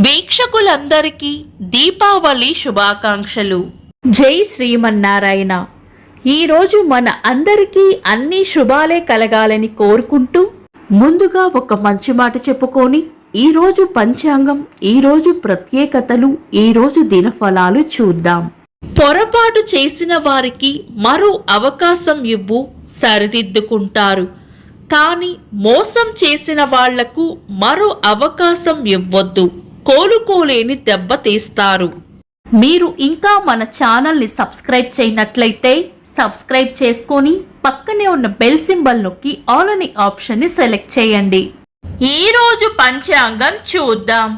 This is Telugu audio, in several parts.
వీక్షకులందరికీ దీపావళి శుభాకాంక్షలు. జై శ్రీమన్నారాయణ. ఈరోజు మన అందరికీ అన్ని శుభాలే కలగాలని కోరుకుంటూ ముందుగా ఒక మంచి మాట చెప్పుకొని ఈరోజు పంచాంగం, ఈరోజు ప్రత్యేకతలు, ఈరోజు దినఫలాలు చూద్దాం. పొరపాటు చేసిన వారికి మరో అవకాశం ఇవ్వు, సరిదిద్దుకుంటారు. కానీ మోసం చేసిన వాళ్లకు మరో అవకాశం ఇవ్వొద్దు, కోలుకోలేని దెబ్బతీస్తారు. మీరు ఇంకా మన ఛానల్ని సబ్స్క్రైబ్ చేయనట్లయితే సబ్స్క్రైబ్ చేసుకొని పక్కనే ఉన్న బెల్ సింబల్ నొక్కి ఆల్ అనే ఆప్షన్ని సెలెక్ట్ చేయండి. ఈరోజు పంచాంగం చూద్దాం.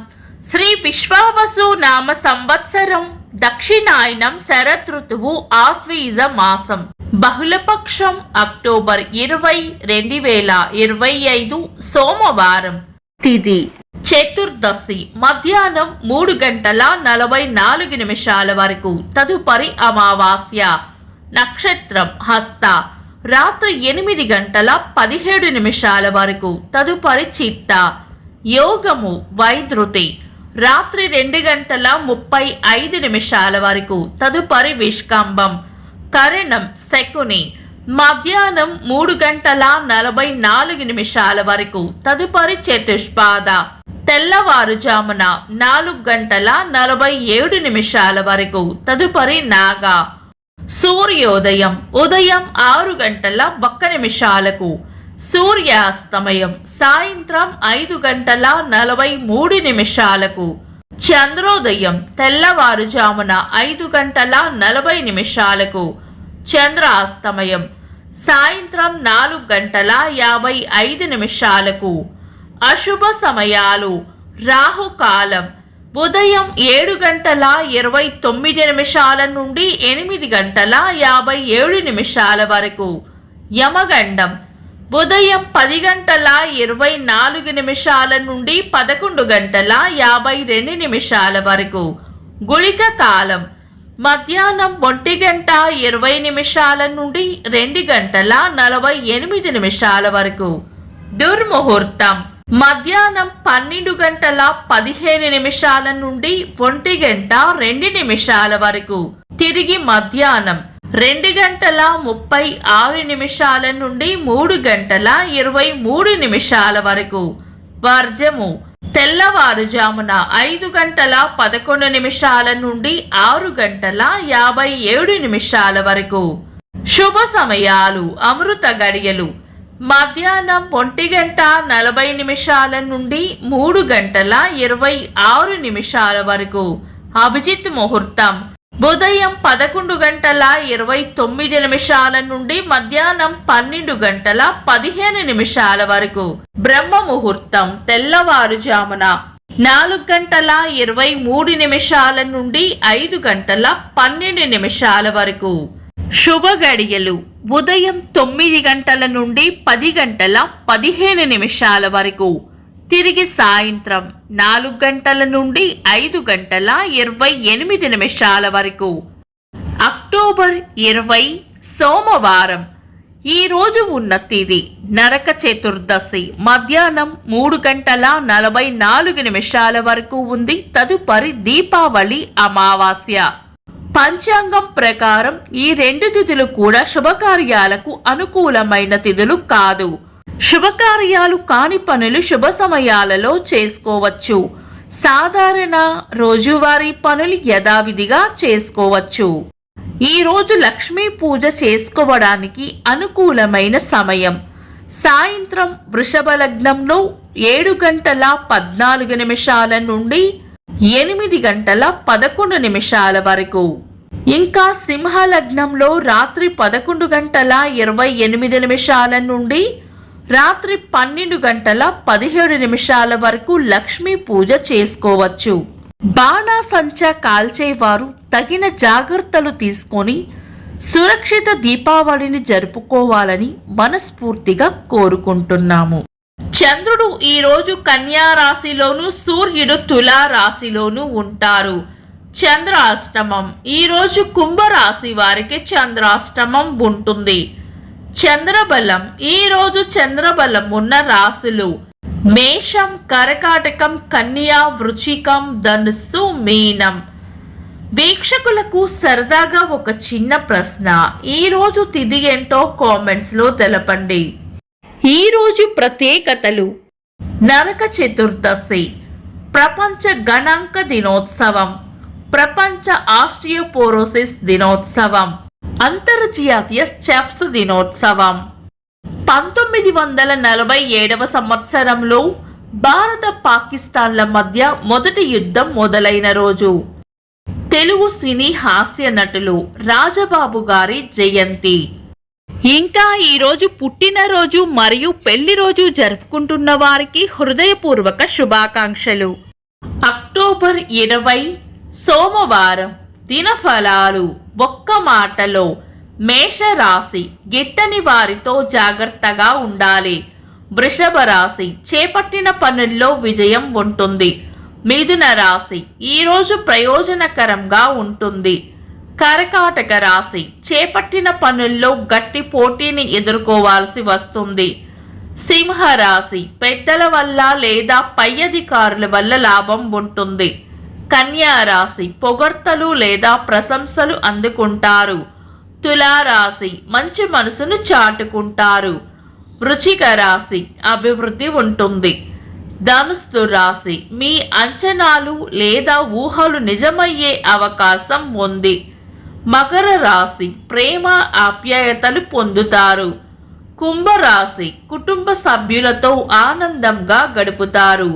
శ్రీ విశ్వావసు నామ సంవత్సరం, దక్షిణాయనం, శరదృతువు, ఆశ్వీజ మాసం, బహుళపక్షం, అక్టోబర్ 20, 2025 సోమవారం. తిథి చతుర్దశి, మధ్యాహ్నం 3:44 వరకు. తదుపరి అమావాస్య. నక్షత్రం హస్త, రాత్రి 8:17 వరకు. తదుపరి చిత్త. యోగము వైద్రుతి, రాత్రి 2:35 వరకు. తదుపరి విష్కంభం. కరణం శకుని, మధ్యాహ్నం 3:44 వరకు. తదుపరి చతుష్పాద, తెల్లవారుజామున 4:47 వరకు. తదుపరి నాగ. సూర్యోదయం ఉదయం 6:01. సూర్యాస్తమయం సాయంత్రం 5:43. చంద్రోదయం తెల్లవారుజామున 5:40. చంద్రాస్తమయం సాయంత్రం 4:55. అశుభ సమయాలు. రాహుకాలం ఉదయం 7:29 నుండి 8:57 వరకు. యమగండం ఉదయం 10:24 నుండి 11:52 వరకు. గుళిక కాలం మధ్యాహ్నం 1:20 నుండి 2:48 వరకు. దుర్ముహూర్తం మధ్యాహ్నం 12:15 నుండి 1:02 వరకు. తిరిగి మధ్యాహ్నం 2:36 నుండి 3:23 వరకు. వర్జము తెల్లవారుజామున 5:11 నుండి 6:57 వరకు. శుభ సమయాలు. అమృత గడియలు మధ్యాహ్నం 1:40 నుండి 3:26 వరకు. అభిజిత్ ముహూర్తం ఉదయం 11:29 నుండి మధ్యాహ్నం 12:15 వరకు. బ్రహ్మ ముహూర్తం తెల్లవారుజామున 4:23 నుండి 5:12 వరకు. శుభ గడియలు ఉదయం 9 గంటల నుండి 10:15 వరకు. తిరిగి సాయంత్రం 4 గంటల నుండి 5:28 వరకు. అక్టోబర్ 20 సోమవారం. ఈ రోజు ఉన్న తిథి నరక చతుర్దశి, మధ్యాహ్నం 3:44 వరకు ఉంది. తదుపరి దీపావళి అమావాస్య. పంచాంగం ప్రకారం ఈ రెండు తిథులు కూడా శుభకార్యాలకు అనుకూలమైన తిథులు కాదు. శుభకార్యాలు కాని పనులు శుభ సమయాలలో చేసుకోవచ్చు. సాధారణ రోజువారీ పనులు యథావిధిగా చేసుకోవచ్చు. ఈ రోజు లక్ష్మీ పూజ చేసుకోవడానికి అనుకూలమైన సమయం. సాయంత్రం వృషభ లగ్నంలో 7:14 నుండి 8:11 వరకు. ఇంకా సింహ లగ్నంలో రాత్రి 11:28 నుండి రాత్రి 12:17 వరకు లక్ష్మీ పూజ చేసుకోవచ్చు. బాణాసంచా కాల్చేవారు తగిన జాగ్రత్తలు తీసుకొని సురక్షిత దీపావళిని జరుపుకోవాలని మనస్ఫూర్తిగా కోరుకుంటున్నాము. చంద్రుడు ఈ రోజు కన్యా రాశిలోను, సూర్యుడు తులా రాశిలోను ఉంటారు. చంద్రాష్టమం ఈ రోజు కుంభరాశి వారికి చంద్రాష్టమం ఉంటుంది. చంద్రబలం ఈ రోజు చంద్రబలం ఉన్న రాశులు మేషం, కర్కాటకం, కన్యా, వృశ్చికం, ధనుస్సు, మీనం. వీక్షకులకు సరదాగా ఒక చిన్న ప్రశ్న. ఈరోజు తిథి ఏంటో కామెంట్స్లో తెలపండి. ఈరోజు ప్రత్యేకతలు: నరక చతుర్దశి, ప్రపంచ గణాంక దినోత్సవం, ప్రపంచ ఆస్టియోపోరోసిస్ దినోత్సవం, అంతర్జాతీయ చెఫ్స్ దినోత్సవం. 1947 సంవత్సరంలో భారత పాకిస్తాన్ల మధ్య మొదటి యుద్ధం మొదలైన రోజు. తెలుగు సినీ హాస్య నటులు రాజబాబు గారి జయంతి. ఇంకా ఈరోజు పుట్టినరోజు మరియు పెళ్లి రోజు జరుపుకుంటున్న వారికి హృదయపూర్వక శుభాకాంక్షలు. అక్టోబర్ 20 సోమవారం. దినఫలాలు. ఒక్క మాటలో మేషరాశి, గిట్టని వారితో జాగ్రత్తగా ఉండాలి. వృషభ రాశి, చేపట్టిన పనుల్లో విజయం ఉంటుంది. మిథున రాశి, ఈరోజు ప్రయోజనకరంగా ఉంటుంది. కర్కాటక రాశి, చేపట్టిన పనుల్లో గట్టి పోటీని ఎదుర్కోవాల్సి వస్తుంది. సింహ రాశి, పెద్దల వల్ల లేదా పై అధికారుల వల్ల లాభం ఉంటుంది. కన్యా రాశి, పొగడ్తలు లేదా ప్రశంసలు అందుకుంటారు. తులారాశి, మంచి మనసును చాటుకుంటారు. వృశ్చిక రాశి, అభివృద్ధి ఉంటుంది. ధనుస్సు రాశి, మీ అంచనాలు లేదా ఊహలు నిజమయ్యే అవకాశం ఉంది. మకర రాశి, ప్రేమ ఆప్యాయతలు పొందుతారు. కుంభరాశి, కుటుంబ సభ్యులతో ఆనందంగా గడుపుతారు.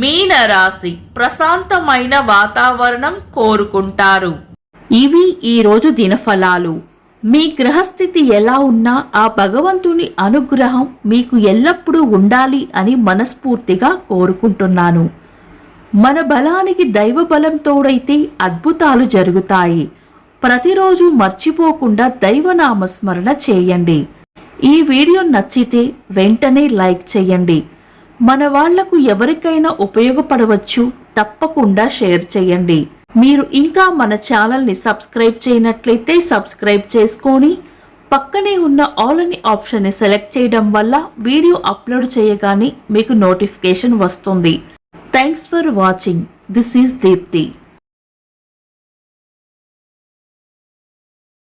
మీన రాశి, ప్రశాంతమైన వాతావరణం కోరుకుంటారు. ఇవి ఈరోజు దినఫలాలు. మీ గ్రహస్థితి ఎలా ఉన్నా ఆ భగవంతుని అనుగ్రహం మీకు ఎల్లప్పుడూ ఉండాలి అని మనస్ఫూర్తిగా కోరుకుంటున్నాను. మన బలానికి దైవ బలం తోడైతే అద్భుతాలు జరుగుతాయి. ప్రతిరోజు మర్చిపోకుండా దైవనామస్మరణ చేయండి. ఈ వీడియో నచ్చితే వెంటనే లైక్ చేయండి. మన వాళ్లకు ఎవరికైనా ఉపయోగపడవచ్చు. తప్పకుండా షేర్ చేయండి. మీరు ఇంకా మన ఛానల్ని సబ్స్క్రైబ్ చేయనట్లయితే సబ్స్క్రైబ్ చేసుకొని పక్కనే ఉన్న ఆల్ అని ఆప్షన్ని సెలెక్ట్ చేయడం వల్ల వీడియో అప్లోడ్ చేయగానే మీకు నోటిఫికేషన్ వస్తుంది. Thanks for watching. This is Deepti.